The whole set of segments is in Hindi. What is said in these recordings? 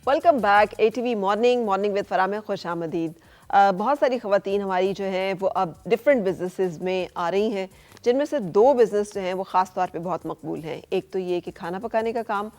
Welcome back ATV morning with Farah में खुश आमदीद। बहुत सारी ख़वातीन हमारी जो हैं वो अब डिफरेंट बिजनेसेस में आ रही हैं, जिनमें से दो बिज़नेस जो हैं वो ख़ास तौर पे बहुत मकबूल हैं। एक तो ये कि खाना पकाने का काम,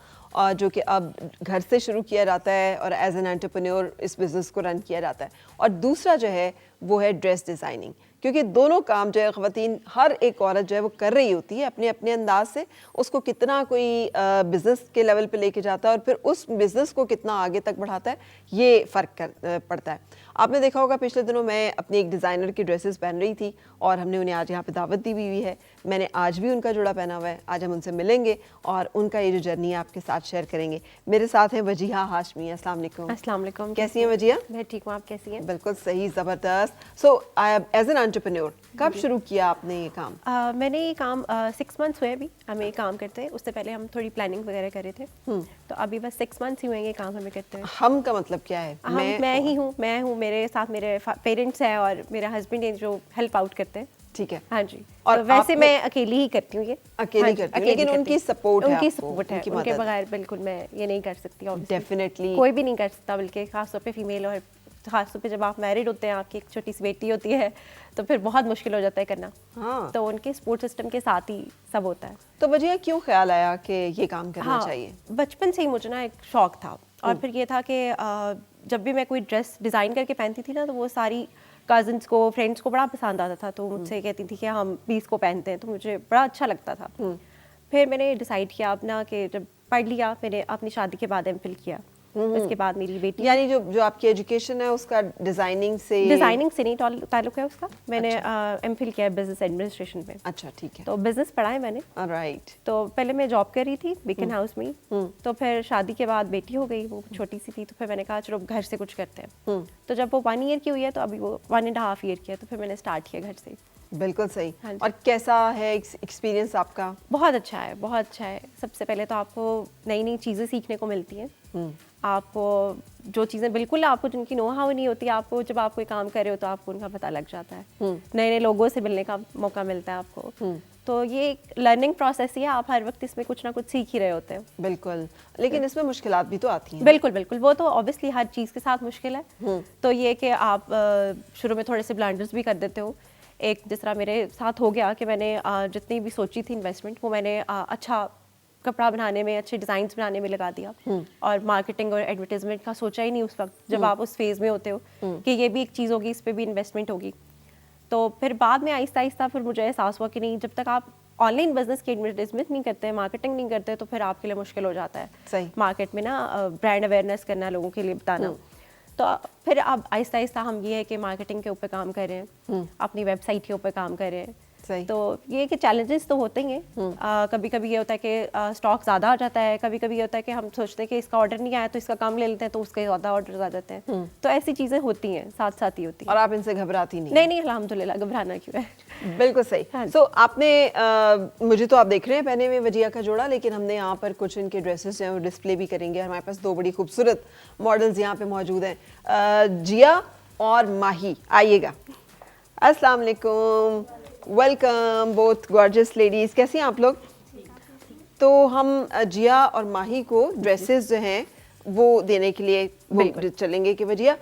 जो कि अब घर से शुरू किया जाता है और एज एन एंटरप्रेन्योर इस बिज़नेस को रन किया जाता है, और दूसरा जो है वो है ड्रेस डिज़ाइनिंग। क्योंकि दोनों काम जो है ख़वातीन, हर एक औरत जो है वो कर रही होती है अपने अपने अंदाज से। उसको कितना कोई बिज़नेस के लेवल पे लेके जाता है और फिर उस बिज़नेस को कितना आगे तक बढ़ाता है, ये फ़र्क पड़ता है। आपने देखा होगा पिछले दिनों मैं अपनी एक डिज़ाइनर की ड्रेसेस पहन रही थी और हमने उन्हें आज यहाँ पे दावत दी हुई है। मैंने आज भी उनका जोड़ा पहना हुआ है। आज हम उनसे मिलेंगे और उनका ये जो जर्नी है आपके साथ शेयर करेंगे। मेरे साथ हैं वजीहा हाशमी। अस्सलाम वालेकुम। अस्सलाम वालेकुम। कैसी हैं वजीहा? मैं ठीक हूँ, आप कैसी हैं? बिल्कुल सही, ज़बरदस्त। सो एज एन एंटरप्रेन्योर कब शुरू किया आपने ये काम? मैंने ये काम 6 मंथ्स हुए अभी हमें ये काम करते हैं। उससे पहले हम थोड़ी प्लानिंग वगैरह कर रहे थे, तो अभी बस 6 मंथ्स ही हुए ये काम हमें करते हैं। हम का मतलब क्या है? मैं हूँ, मेरे साथ मेरे पेरेंट्स हैं और मेरा हस्बैंड है जो हेल्प आउट करते हैं। ठीक है। हाँ जी। और तो वैसे मैं अकेली ही करती हूँ ये। अकेली करती हूँ, लेकिन उनकी सपोर्ट है, उनकी सपोर्ट है, उनके मदद। बगैर बिल्कुल मैं ये नहीं कर सकती। डेफिनेटली कोई भी नहीं कर सकता, बल्कि खासतौर पे फीमेल, और खासतौर पे जब आप मैरिड होते हैं, आपकी एक छोटी सी बेटी होती है, तो फिर बहुत मुश्किल हो जाता है करना। हाँ। तो उनके सपोर्ट सिस्टम के साथ ही सब होता है। तो वजह क्यों ख्याल आया कि ये काम करना चाहिए? बचपन से ही मुझे ना एक शौक था, और फिर ये था कि जब भी मैं कोई ड्रेस डिज़ाइन करके पहनती थी ना, तो वो सारी कज़न्स को, फ्रेंड्स को बड़ा पसंद आता था। तो मुझसे कहती थी कि हम भी इसको पहनते हैं, तो मुझे बड़ा अच्छा लगता था। फिर मैंने डिसाइड किया अपना कि जब पढ़ लिया, मैंने अपनी शादी के बाद MPhil किया। उसके बाद मेरी बेटी, यानी जो आपकी एजुकेशन है उसका डिजाइनिंग से नहीं ताल्लुक है उसका। मैंने MPhil किया है बिजनेस एडमिनिस्ट्रेशन में। अच्छा, ठीक है। तो बिजनेस पढ़ा है मैंने। राइट। तो पहले मैं जॉब कर रही थी बीकन हाउस में, तो फिर शादी के बाद बेटी हो गई, वो छोटी सी थी, तो फिर मैंने कहा चलो घर से कुछ करते हैं। तो जब वो 1 ईयर की हुई है, तो अभी वो 1.5 ईयर की है, तो फिर मैंने स्टार्ट किया घर से। बिल्कुल सही। हाँ, और कैसा है एक्सपीरियंस आपका? बहुत अच्छा है, बहुत अच्छा है। सबसे पहले तो आपको नई नई चीज़ें सीखने को मिलती हैं। आपको जो चीज़ें बिल्कुल आपको जिनकी नो हाउ नहीं होती, आपको जब आप कोई काम कर रहे हो तो आपको उनका पता लग जाता है। नए नए लोगों से मिलने का मौका मिलता है आपको। तो ये एक लर्निंग प्रोसेस ही है, आप हर वक्त इसमें कुछ ना कुछ सीख ही रहे होते हैं। बिल्कुल, लेकिन इसमें मुश्किलात भी तो आती हैं। बिल्कुल बिल्कुल, वो तो ऑब्वियसली हर चीज़ के साथ मुश्किल है। तो ये कि आप शुरू में थोड़े से ब्लंडर्स भी कर देते हो। एक जिस तरह मेरे साथ हो गया कि मैंने जितनी भी सोची थी इन्वेस्टमेंट, वो मैंने अच्छा कपड़ा बनाने में, अच्छे डिज़ाइंस बनाने में लगा दिया, और मार्केटिंग और एडवर्टाइजमेंट का सोचा ही नहीं उस वक्त, जब आप उस फेज़ में होते हो कि ये भी एक चीज़ होगी, इस पर भी इन्वेस्टमेंट होगी। तो फिर बाद में आहिस्ता आहिस्ता फिर मुझे एहसास हुआ कि नहीं, जब तक आप ऑनलाइन बिजनेस की एडवर्टाइजमेंट नहीं करते हैं, मार्केटिंग नहीं करते, तो फिर आपके लिए मुश्किल हो जाता है सही। मार्केट में ना ब्रांड अवेयरनेस करना, लोगों के लिए बताना। तो फिर अब आहिस्ता आहिस्ता हम ये है कि मार्केटिंग के ऊपर काम कर रहे हैं, अपनी वेबसाइट के ऊपर काम कर रहे हैं। सही। तो ये कि चैलेंजेस तो होते ही हैं। कभी कभी ये होता है कि स्टॉक ज़्यादा आ जाता है, कभी कभी ये होता है कि हम सोचते हैं कि इसका ऑर्डर नहीं आया तो इसका कम ले लेते हैं, तो उसके ज़्यादा ऑर्डर आ जाते हैं। तो ऐसी चीज़ें होती हैं, साथ साथ ही होती हैं। और आप इनसे घबराती नहीं? नहीं, अल्हम्दुलिल्लाह, घबराना क्यों है। बिल्कुल सही। हाँ। सो आपने मुझे तो आप देख रहे हैं पहने हुए वजिया का जोड़ा, लेकिन हमने यहाँ पर कुछ इनके ड्रेसेस जो हैं वो डिस्प्ले भी करेंगे। हमारे पास 2 बड़ी खूबसूरत मॉडल्स यहाँ पे मौजूद हैं, जिया और माही। आइएगा। अस्सलाम वालेकुम, वेलकम बोथ गॉर्जियस लेडीज। कैसी हैं आप लोग? तो हम जिया और माही को ड्रेसेस जो हैं वो देने के लिए वो चलेंगे कि वजिया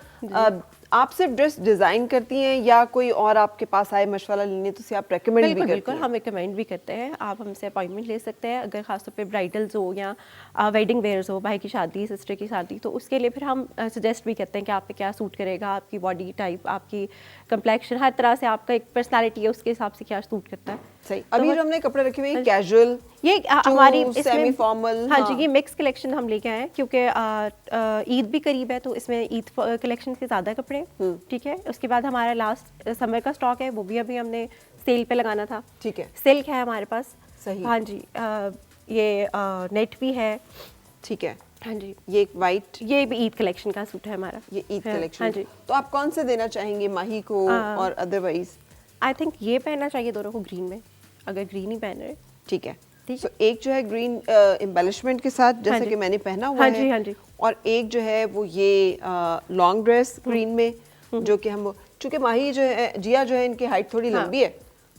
आप सिर्फ ड्रेस डिज़ाइन करती हैं या कोई और आपके पास आए मशवरा लेने तो उसे आप रेकमेंड भी करती हैं? बिल्कुल, हम रिकमेंड भी करते हैं। आप हमसे अपॉइंटमेंट ले सकते हैं, अगर खासतौर पे ब्राइडल्स हो या वेडिंग वेयर्स हो, भाई की शादी, सिस्टर की शादी, तो उसके लिए फिर हम सजेस्ट भी करते हैं कि आप पे क्या सूट करेगा, आपकी बॉडी टाइप, आपकी कंप्लेक्शन, हर तरह से आपका एक पर्सनालिटी है, उसके हिसाब से क्या सूट करता है। सही। अभी जो हमने कपड़े रखे हुए हैं कैजुअल, ये हमारी सेमी फॉर्मल, हाँ जी, ये मिक्स कलेक्शन हम लेके आए हैं, क्योंकि ईद भी करीब है, तो इसमें ईद कलेक्शन के ज़्यादा कपड़े, ठीक है। उसके बाद हमारा लास्ट समर का स्टॉक है, वो भी अभी हमने सेल पे लगाना था। ठीक है। सिल्क है हमारे पास। सही। हाँ जी, ये नेट भी है। ठीक है। हाँ जी, ये एक वाइट, ये भी ईद कलेक्शन का सूट है हमारा। ये ईद कलेक्शन। हाँ जी। तो आप कौन से देना चाहेंगे माही को और अदरवाइज? आई थिंक ये पहनना चाहिए दोनों को ग्रीन में, अगर ग्रीन ही पहन रहे। ठीक है। ठीक। तो एक जो है ग्रीन एम्बेलिशमेंट के साथ, जैसे कि मैंने पहना हुआ है, हाँ जी, और एक जो है वो ये लॉन्ग ड्रेस ग्रीन में, जो कि हम, चूंकि माही जो है, जिया जो है, इनकी हाइट थोड़ी लंबी है,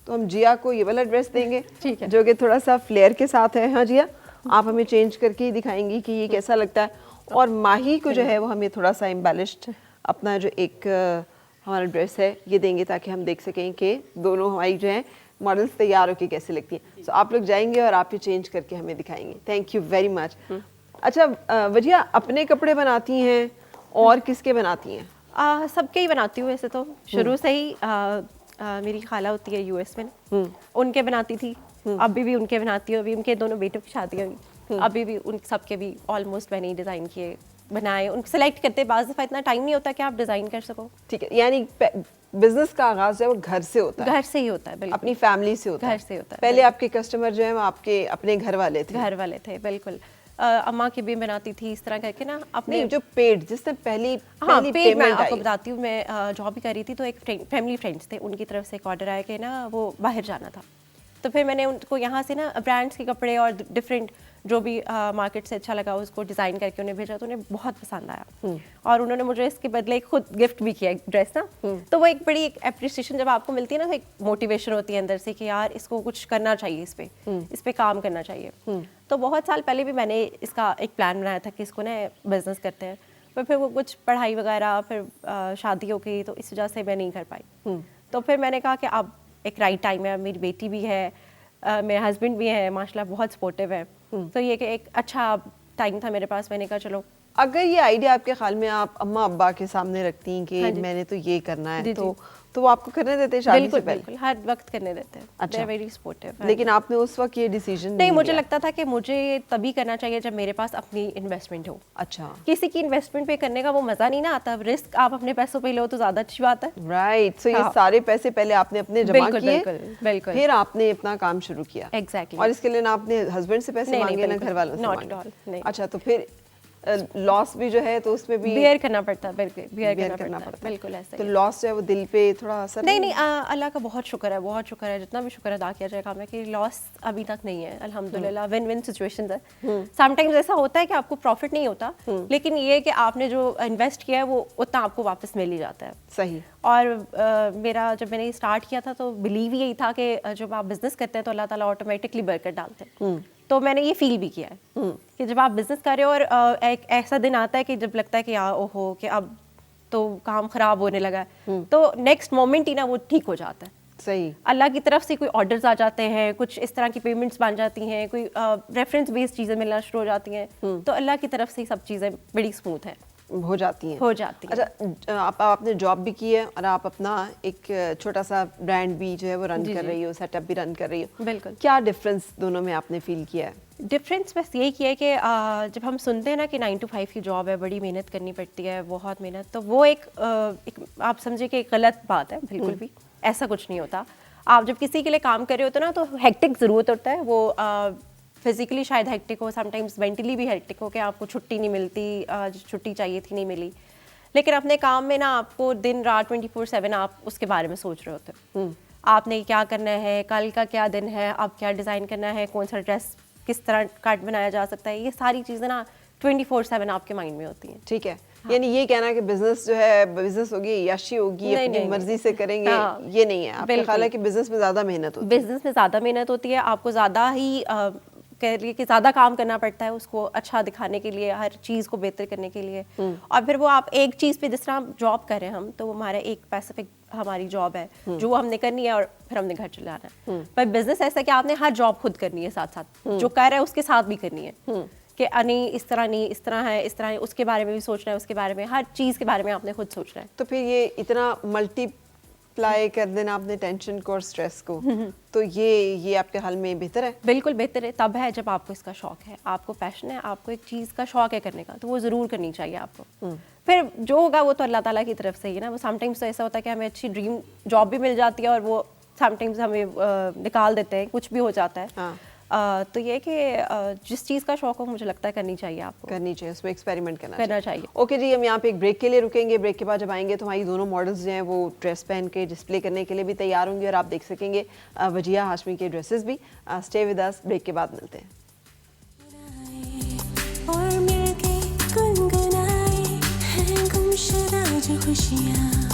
तो हम जिया को ये वाला ड्रेस देंगे ठीक है। जो कि थोड़ा सा फ्लेयर के साथ है। हाँ जिया, आप हमें चेंज करके ही दिखाएंगी कि ये कैसा लगता है। और माही को जो है वो हमें थोड़ा सा एम्बेलिश्ड अपना जो एक हमारा ड्रेस है ये देंगे, ताकि हम देख सकें कि दोनों हमारी जो है मॉडल्स तैयार होकर कैसे लगती हैं। सो आप लोग जाएंगे और आप ये चेंज करके हमें दिखाएंगे। Thank you very much. अच्छा वजिया, अपने कपड़े बनाती हैं और किसके बनाती हैं? सबके ही बनाती हूँ वैसे तो, शुरू से ही मेरी खाला होती है यूएस में ना, उनके बनाती थी, अभी भी उनके बनाती हूँ। अभी उनके दोनों बेटों की शादियाँ हुई, अभी भी उन सबके भी ऑलमोस्ट मैंने ही डिज़ाइन किए, बनाए। उनको सेलेक्ट करते बाज़ दफ़ा इतना टाइम नहीं होता कि आप डिज़ाइन कर सको। ठीक है, यानी बिजनेस का आगाज जो है वो घर से होता है। घर से ही होता है, बिल्कुल अपनी फैमिली से होता है। घर से होता है। पहले आपके कस्टमर जो है वो आपके अपने घर वाले थे? घर वाले थे, बिल्कुल। अम्मा की भी बनाती थी इस तरह करके ना अपने। नहीं, जो पेड जिसने पहली हाँ, पेड मैं पेमेंट आपको आई। बताती हूँ। मैं जॉब भी कर रही थी तो एक फैमिली फ्रेंड्स थे, उनकी तरफ से एक ऑर्डर आया कि ना वो बाहर जाना था, तो फिर मैंने उनको यहाँ से ना ब्रांड्स के कपड़े और डिफरेंट जो भी मार्केट से अच्छा लगा उसको डिज़ाइन करके उन्हें भेजा, तो उन्हें बहुत पसंद आया और उन्होंने मुझे इसके बदले खुद गिफ्ट भी किया एक ड्रेस ना। तो वो एक बड़ी एक एप्रिसिएशन जब आपको मिलती है ना, तो एक मोटिवेशन होती है अंदर से कि यार इसको कुछ करना चाहिए, इस पे काम करना चाहिए। तो बहुत साल पहले भी मैंने इसका एक प्लान बनाया था कि इसको ना बिजनेस करते हैं, पर फिर वो कुछ पढ़ाई वगैरह फिर शादी हो गई, तो इस वजह से मैं नहीं कर पाई। तो फिर मैंने कहा कि अब एक राइट टाइम है, मेरी बेटी भी है, मेरे हस्बैंड भी है माशाल्लाह बहुत सपोर्टिव है, तो ये कि एक अच्छा टाइम था मेरे पास। मैंने कहा चलो। अगर ये आइडिया आपके ख्याल में आप अम्मा अब्बा के सामने रखती हैं कि हाँ जी। मैंने तो ये करना है, जी, तो वो आपको करने देते हैं शादी बिल्कुल से पहले? बिल्कुल, हर वक्त करने देते हैं। अच्छा। They are very supportive। लेकिन आपने उस वक्त ये डिसीजन नहीं, मुझे लगता था कि मुझे तभी करना चाहिए जब मेरे पास अपनी इन्वेस्टमेंट हो। अच्छा, किसी की इन्वेस्टमेंट पे करने का वो मजा नहीं ना आता, रिस्क आप अपने पैसों पे लो तो ज्यादा अच्छी बात है। राइट। सो ये हाँ। सारे पैसे पहले आपने अपने जमा बिल्कुल, किए, बिल्कुल, बिल्कुल। फिर आपने अपना काम शुरू किया। Exactly। और इसके लिए ना आपने हस्बैंड से पैसे नहीं, नहीं, मांगे ना बिल्कुल, घर वालों से not मांगे? at all, नहीं। अच्छा, तो फिर लॉस भी जो है तो उसमें भी बियर करना पड़ता है, बिल्कुल बियर bear करना पड़ता है, बिल्कुल ऐसे तो ही। लॉस जो है वो दिल पे थोड़ा असर नहीं नहीं, अल्लाह का बहुत शुक्र है, बहुत शुक्र है, जितना भी शुक्र अदा किया जाए काम है कि लॉस अभी तक नहीं है अल्हम्दुलिल्लाह। विन विन सिचुएशन है। समटाइम्स ऐसा होता है कि आपको प्रॉफिट नहीं होता, लेकिन ये कि आपने जो इन्वेस्ट किया है वो उतना आपको वापस मिल ही जाता है। सही। और मेरा जब मैंने स्टार्ट किया था तो बिलीव ही यही था कि जब आप बिजनेस करते हैं तो अल्लाह ताला ऑटोमेटिकली बरकत डालते हैं। तो मैंने ये फील भी किया है कि जब आप बिजनेस कर रहे हो और एक ऐसा दिन आता है कि जब लगता है कि यार ओहो कि अब तो काम खराब होने लगा है, तो नेक्स्ट मोमेंट ही ना वो ठीक हो जाता है। सही। अल्लाह की तरफ से कोई ऑर्डर्स आ जाते हैं, कुछ इस तरह की पेमेंट्स बन जाती हैं, कोई रेफरेंस बेस्ड चीज़ें मिलना शुरू हो जाती हैं, तो अल्लाह की तरफ से ही सब चीज़ें बड़ी स्मूथ हैं, हो जाती हैं। हो जाती हैं। अच्छा, आपने जॉब भी की है और आप अपना एक छोटा सा ब्रांड भी जो है वो रन जी, कर जी। रही हो, सेटअप भी रन कर रही हो। बिल्कुल। क्या डिफरेंस दोनों में आपने फील किया है? डिफरेंस बस यही किया है कि जब हम सुनते हैं ना कि 9 to 5 की जॉब है, बड़ी मेहनत करनी पड़ती है, बहुत मेहनत, तो वो एक आप समझिए कि एक गलत बात है। बिल्कुल भी ऐसा कुछ नहीं होता। आप जब किसी के लिए काम कर रहे होते हो ना, तो हेक्टिक ज़रूरत होता है, वो फिजिकली शायद हेक्टिक हो, समटाइम्स मेंटली भी हेक्टिक हो कि आपको छुट्टी नहीं मिलती, छुट्टी चाहिए थी नहीं मिली, लेकिन अपने काम में ना आपको दिन रात 24/7 आप उसके बारे में सोच रहे होते हो। आपने क्या करना है, कल का क्या दिन है, अब क्या डिज़ाइन करना है, कौन सा ड्रेस किस तरह कट बनाया जा सकता है, ये सारी चीज़ें ना 24/7 आपके माइंड में होती हैं। ठीक है। यानी ये कहना कि बिजनेस जो है बिजनेस होगी, याशी होगी, नहीं, अपनी नहीं, मर्जी से करेंगे, हाँ, ये नहीं है। आपका बिल्कुल। ख्याल है कि बिजनेस में ज्यादा मेहनत होती है? बिजनेस में ज़्यादा मेहनत होती है, आपको ज़्यादा ही कह रही है कि ज़्यादा काम करना पड़ता है उसको अच्छा दिखाने के लिए, हर चीज़ को बेहतर करने के लिए। और फिर वो आप एक चीज़ पे, जिस तरह जॉब कर रहे हैं हम, तो वो हमारा एक स्पेसिफिक हमारी जॉब है जो हमने करनी है और फिर हमने घर चलाना है। पर बिजनेस ऐसा है कि आपने हर जॉब खुद करनी है, साथ साथ जो कर रहा है उसके साथ भी करनी है कि नहीं इस तरह नहीं, इस तरह है, इस तरह है, उसके बारे में भी सोचना है, उसके बारे में, हर चीज़ के बारे में आपने खुद सोचना है। तो फिर ये इतना मल्टीप्लाई कर देना आपने टेंशन को और स्ट्रेस को, तो ये आपके हाल में बेहतर है? बिल्कुल बेहतर है, तब है जब आपको इसका शौक है, आपको पैशन है, आपको एक चीज़ का शौक है करने का, तो वो ज़रूर करनी चाहिए आपको। फिर जो होगा वो तो अल्लाह ताला की तरफ से ही ना। वो समटाइम्स तो ऐसा होता है कि हमें अच्छी ड्रीम जॉब भी मिल जाती है और वो समटाइम्स हमें निकाल देते हैं, कुछ भी हो जाता है। हाँ। तो ये कि जिस चीज़ का शौक हो मुझे लगता है करनी चाहिए आपको, करनी चाहिए, उसमें एक्सपेरिमेंट करना चाहिए। ओके जी, हम यहाँ पे एक ब्रेक के लिए रुकेंगे। ब्रेक के बाद जब आएंगे तो हमारी दोनों मॉडल्स जो हैं वो ड्रेस पहन के डिस्प्ले करने के लिए भी तैयार होंगे और आप देख सकेंगे वजिया हाशमी के ड्रेसेस भी। स्टे विद अस, ब्रेक के बाद मिलते हैं। और मिलके गुनगुनाए हैं गुमशुदा जो खुशियाँ।